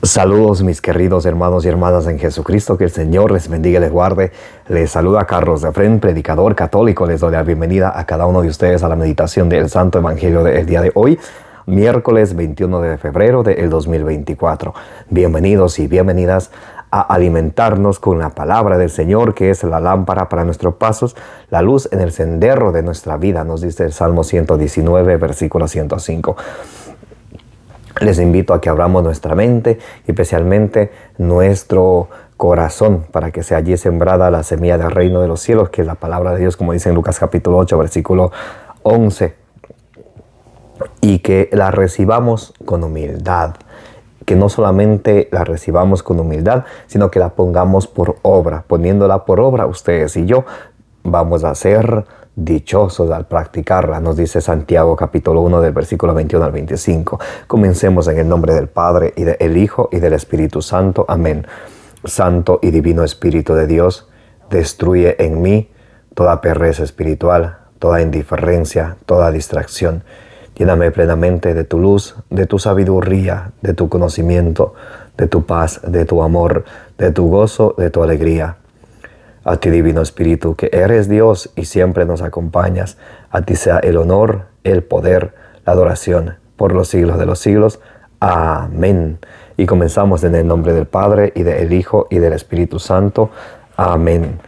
Saludos mis queridos hermanos y hermanas en Jesucristo, que el Señor les bendiga y les guarde. Les saluda Carlos de Fren, predicador católico. Les doy la bienvenida a cada uno de ustedes a la meditación del Santo Evangelio del día de hoy, miércoles 21 de febrero del 2024. Bienvenidos y bienvenidas a alimentarnos con la palabra del Señor, que es la lámpara para nuestros pasos, la luz en el sendero de nuestra vida, nos dice el Salmo 119, versículo 105. Les invito a que abramos nuestra mente y especialmente nuestro corazón para que sea allí sembrada la semilla del reino de los cielos, que es la palabra de Dios, como dice en Lucas capítulo 8, versículo 11. Y que la recibamos con humildad. Que no solamente la recibamos con humildad, sino que la pongamos por obra. Poniéndola por obra, ustedes y yo vamos a ser dichosos al practicarla, nos dice Santiago capítulo 1 del versículo 21 al 25. Comencemos en el nombre del Padre, y del Hijo, y del Espíritu Santo. Amén. Santo y divino Espíritu de Dios, destruye en mí toda pereza espiritual, toda indiferencia, toda distracción. Lléname plenamente de tu luz, de tu sabiduría, de tu conocimiento, de tu paz, de tu amor, de tu gozo, de tu alegría. A ti, Divino Espíritu, que eres Dios y siempre nos acompañas, a ti sea el honor, el poder, la adoración, por los siglos de los siglos. Amén. Y comenzamos en el nombre del Padre, y del Hijo, y del Espíritu Santo. Amén.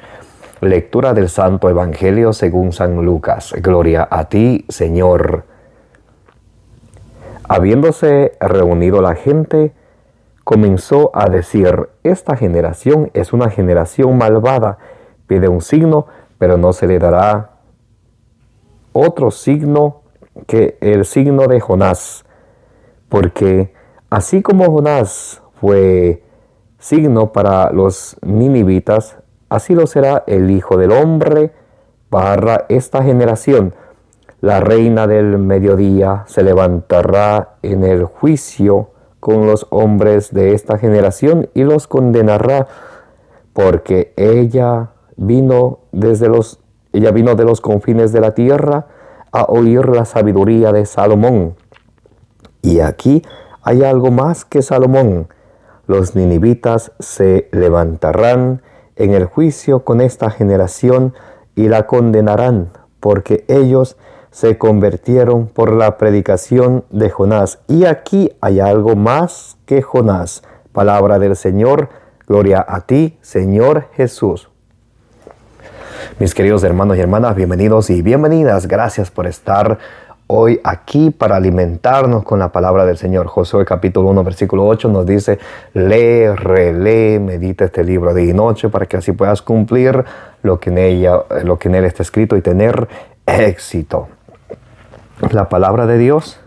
Lectura del Santo Evangelio según San Lucas. Gloria a ti, Señor. Habiéndose reunido la gente, comenzó a decir: esta generación es una generación malvada, pide un signo, pero no se le dará otro signo que el signo de Jonás. Porque así como Jonás fue signo para los ninivitas, así lo será el Hijo del Hombre para esta generación. La reina del mediodía se levantará en el juicio con los hombres de esta generación y los condenará, porque ella vino de los confines de la tierra a oír la sabiduría de Salomón. Y aquí hay algo más que Salomón. Los ninivitas se levantarán en el juicio con esta generación y la condenarán, porque ellos se convirtieron por la predicación de Jonás. Y aquí hay algo más que Jonás. Palabra del Señor. Gloria a ti, Señor Jesús. Mis queridos hermanos y hermanas, bienvenidos y bienvenidas. Gracias por estar hoy aquí para alimentarnos con la palabra del Señor. Josué capítulo 1, versículo 8 nos dice: lee, relee, medita este libro día y noche, para que así puedas cumplir lo que en él está escrito y tener éxito. La palabra de Dios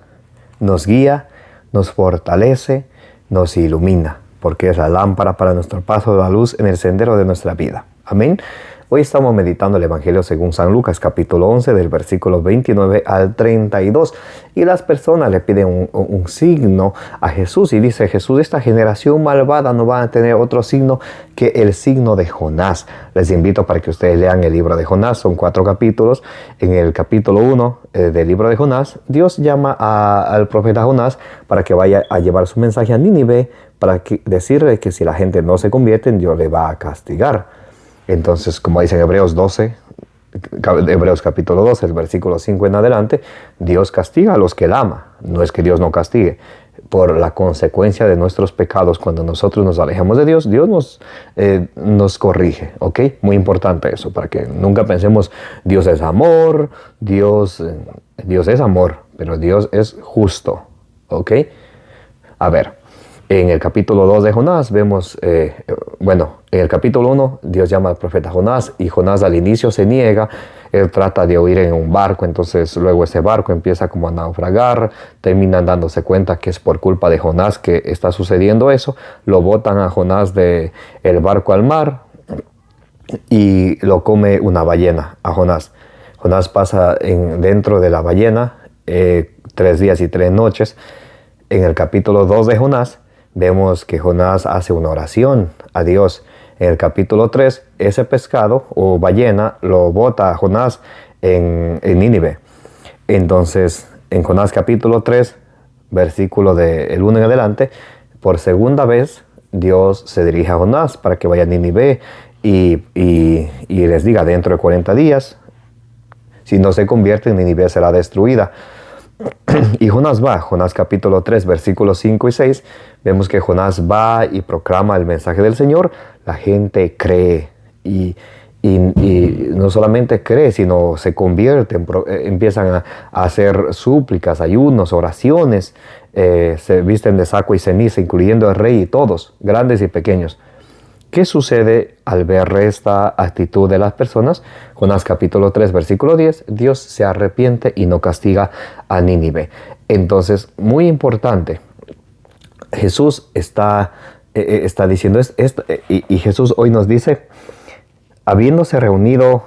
nos guía, nos fortalece, nos ilumina, porque es la lámpara para nuestro paso, la luz en el sendero de nuestra vida. Amén. Hoy estamos meditando el Evangelio según San Lucas, capítulo 11, del versículo 29 al 32. Y las personas le piden un signo a Jesús. Y dice Jesús: esta generación malvada no va a tener otro signo que el signo de Jonás. Les invito para que ustedes lean el libro de Jonás. Son 4 capítulos. En el capítulo 1 del libro de Jonás, Dios llama al profeta Jonás para que vaya a llevar su mensaje a Nínive, para decirle que si la gente no se convierte, Dios le va a castigar. Entonces, como dice en Hebreos capítulo 12, el versículo 5 en adelante, Dios castiga a los que Él ama. No es que Dios no castigue. Por la consecuencia de nuestros pecados, cuando nosotros nos alejamos de Dios, Dios nos corrige, ¿ok? Muy importante eso, para que nunca pensemos: Dios es amor, Dios es amor, pero Dios es justo, ¿ok? A ver. En el capítulo 2 de Jonás vemos, en el capítulo 1 Dios llama al profeta Jonás, y Jonás al inicio se niega. Él trata de huir en un barco, entonces luego ese barco empieza como a naufragar, terminan dándose cuenta que es por culpa de Jonás que está sucediendo eso, lo botan a Jonás del barco al mar y lo come una ballena a Jonás. Jonás pasa dentro de la ballena 3 días y 3 noches. En el capítulo 2 de Jonás vemos que Jonás hace una oración a Dios. En el capítulo 3, ese pescado o ballena lo bota a Jonás en Nínive. Entonces, en Jonás capítulo 3, versículo del 1 en adelante, por segunda vez, Dios se dirige a Jonás para que vaya a Nínive y les diga, dentro de 40 días, si no se convierte, Nínive será destruida. Y Jonás va, Jonás capítulo 3, versículos 5 y 6, vemos que Jonás va y proclama el mensaje del Señor, la gente cree y no solamente cree, sino se convierten, empiezan a hacer súplicas, ayunos, oraciones, se visten de saco y ceniza, incluyendo el rey y todos, grandes y pequeños. ¿Qué sucede al ver esta actitud de las personas? Jonás capítulo 3, versículo 10, Dios se arrepiente y no castiga a Nínive. Entonces, muy importante, Jesús está diciendo esto, y Jesús hoy nos dice, habiéndose reunido,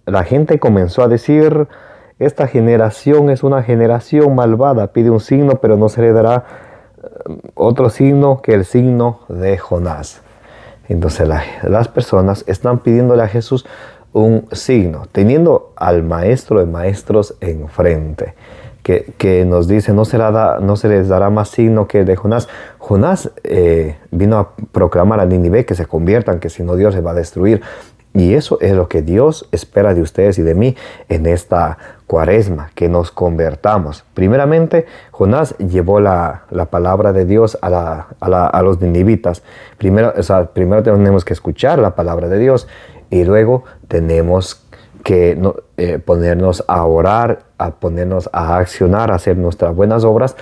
la gente comenzó a decir, esta generación es una generación malvada, pide un signo, pero no se le dará otro signo que el signo de Jonás. Entonces las personas están pidiéndole a Jesús un signo, teniendo al maestro de maestros enfrente, que nos dice, no se les dará más signo que el de Jonás. Jonás vino a proclamar a Nínive que se conviertan, que si no Dios les va a destruir. Y eso es lo que Dios espera de ustedes y de mí en esta cuaresma, que nos convertamos. Primeramente, Jonás llevó la palabra de Dios a los ninivitas. Primero tenemos que escuchar la palabra de Dios y luego tenemos que ponernos a orar, a ponernos a accionar, a hacer nuestras buenas obras,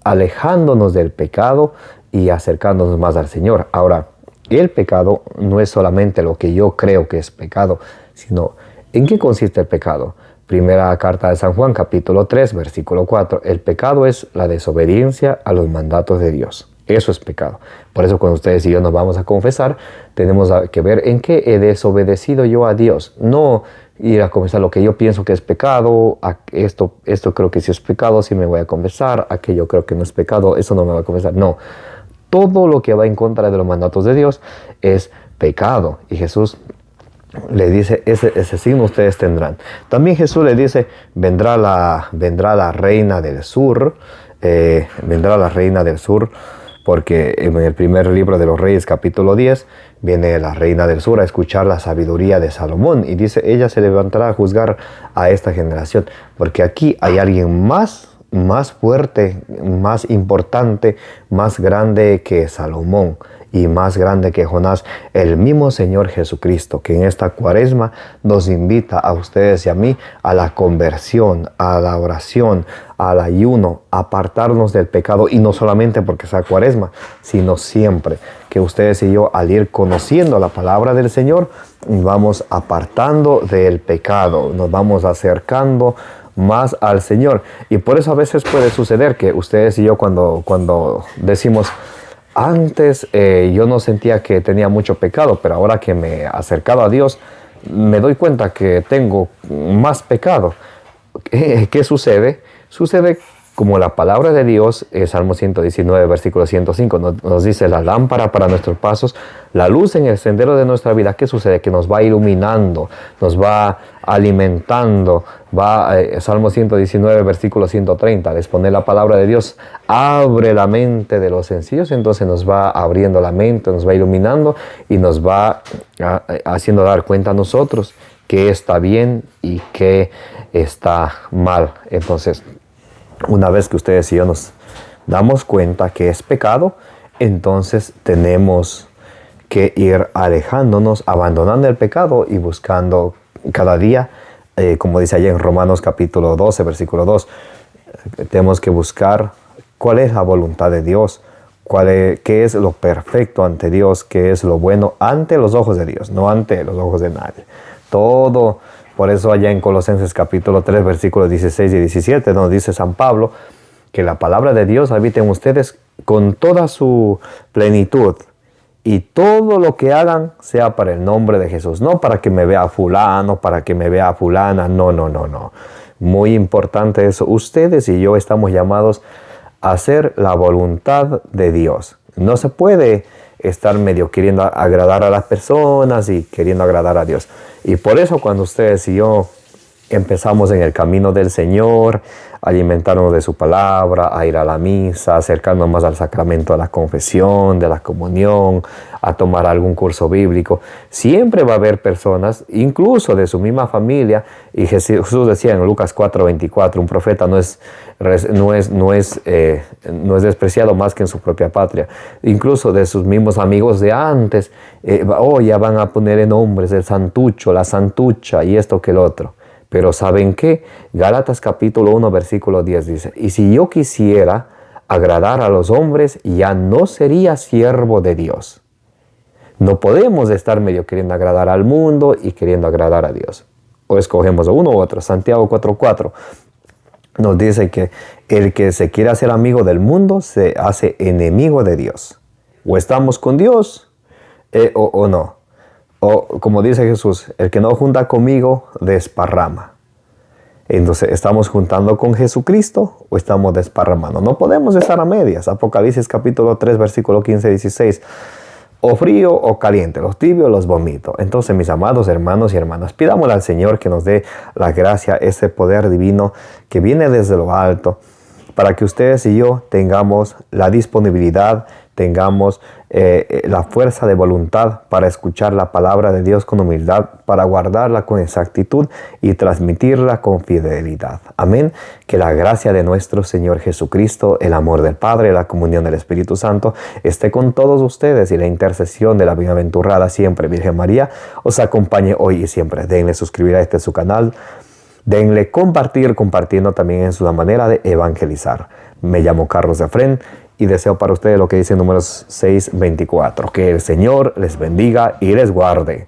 alejándonos del pecado y acercándonos más al Señor. Ahora, el pecado no es solamente lo que yo creo que es pecado, sino ¿en qué consiste el pecado? Primera carta de San Juan, capítulo 3, versículo 4. El pecado es la desobediencia a los mandatos de Dios. Eso es pecado. Por eso cuando ustedes y yo nos vamos a confesar, tenemos que ver en qué he desobedecido yo a Dios. No ir a confesar lo que yo pienso que es pecado, esto creo que sí es pecado, sí me voy a confesar, aquello creo que no es pecado, eso no me voy a confesar. No. Todo lo que va en contra de los mandatos de Dios es pecado. Y Jesús le dice, ese signo ustedes tendrán. También Jesús le dice, vendrá la reina del sur, porque en el primer libro de los Reyes, capítulo 10, viene la reina del sur a escuchar la sabiduría de Salomón. Y dice, ella se levantará a juzgar a esta generación, porque aquí hay alguien más fuerte, más importante, más grande que Salomón y más grande que Jonás, el mismo Señor Jesucristo, que en esta cuaresma nos invita a ustedes y a mí a la conversión, a la oración, al ayuno, a apartarnos del pecado, y no solamente porque sea cuaresma, sino siempre, que ustedes y yo, al ir conociendo la palabra del Señor, vamos apartando del pecado, nos vamos acercando más al Señor. Y por eso a veces puede suceder que ustedes y yo cuando decimos, antes yo no sentía que tenía mucho pecado, pero ahora que me he acercado a Dios, me doy cuenta que tengo más pecado. ¿Qué sucede? Sucede como la palabra de Dios, Salmo 119, versículo 105, nos dice, la lámpara para nuestros pasos, la luz en el sendero de nuestra vida. ¿Qué sucede? Que nos va iluminando, nos va alimentando. Salmo 119, versículo 130, al exponer la palabra de Dios, abre la mente de los sencillos. Entonces nos va abriendo la mente, nos va iluminando y nos va haciendo dar cuenta a nosotros qué está bien y qué está mal. Entonces, una vez que ustedes y yo nos damos cuenta que es pecado, entonces tenemos que ir alejándonos, abandonando el pecado y buscando cada día, como dice allá en Romanos capítulo 12, versículo 2, tenemos que buscar cuál es la voluntad de Dios, qué es lo perfecto ante Dios, qué es lo bueno ante los ojos de Dios, no ante los ojos de nadie. Todo. Por eso allá en Colosenses capítulo 3, versículos 16 y 17, nos dice San Pablo que la palabra de Dios habite en ustedes con toda su plenitud, y todo lo que hagan sea para el nombre de Jesús, no para que me vea fulano, para que me vea fulana, no. Muy importante eso. Ustedes y yo estamos llamados a hacer la voluntad de Dios. No se puede estar medio queriendo agradar a las personas y queriendo agradar a Dios. Y por eso cuando ustedes y yo empezamos en el camino del Señor, alimentarnos de su palabra, a ir a la misa, acercarnos más al sacramento de la confesión, de la comunión, a tomar algún curso bíblico. Siempre va a haber personas, incluso de su misma familia, y Jesús decía en Lucas 4:24, un profeta no es despreciado más que en su propia patria. Incluso de sus mismos amigos de antes, ya van a poner nombres, el santucho, la santucha y esto que el otro. Pero ¿saben qué? Gálatas capítulo 1 versículo 10 dice, y si yo quisiera agradar a los hombres, ya no sería siervo de Dios. No podemos estar medio queriendo agradar al mundo y queriendo agradar a Dios. O escogemos uno u otro. Santiago 4:4 nos dice que el que se quiere hacer amigo del mundo se hace enemigo de Dios. O estamos con Dios o no. O como dice Jesús, el que no junta conmigo desparrama. Entonces, ¿estamos juntando con Jesucristo o estamos desparramando? No podemos estar a medias. Apocalipsis capítulo 3, versículo 15-16. O frío o caliente, los tibios los vomito. Entonces, mis amados hermanos y hermanas, pidámosle al Señor que nos dé la gracia, ese poder divino que viene desde lo alto, para que ustedes y yo tengamos la disponibilidad, tengamos la fuerza de voluntad para escuchar la palabra de Dios con humildad, para guardarla con exactitud y transmitirla con fidelidad. Amén. Que la gracia de nuestro Señor Jesucristo, el amor del Padre, la comunión del Espíritu Santo esté con todos ustedes y la intercesión de la bienaventurada siempre Virgen María os acompañe hoy y siempre. Denle suscribir a su canal. Denle compartir, compartiendo también en su manera de evangelizar. Me llamo Carlos Efrén y deseo para ustedes lo que dice Números 6:24. Que el Señor les bendiga y les guarde.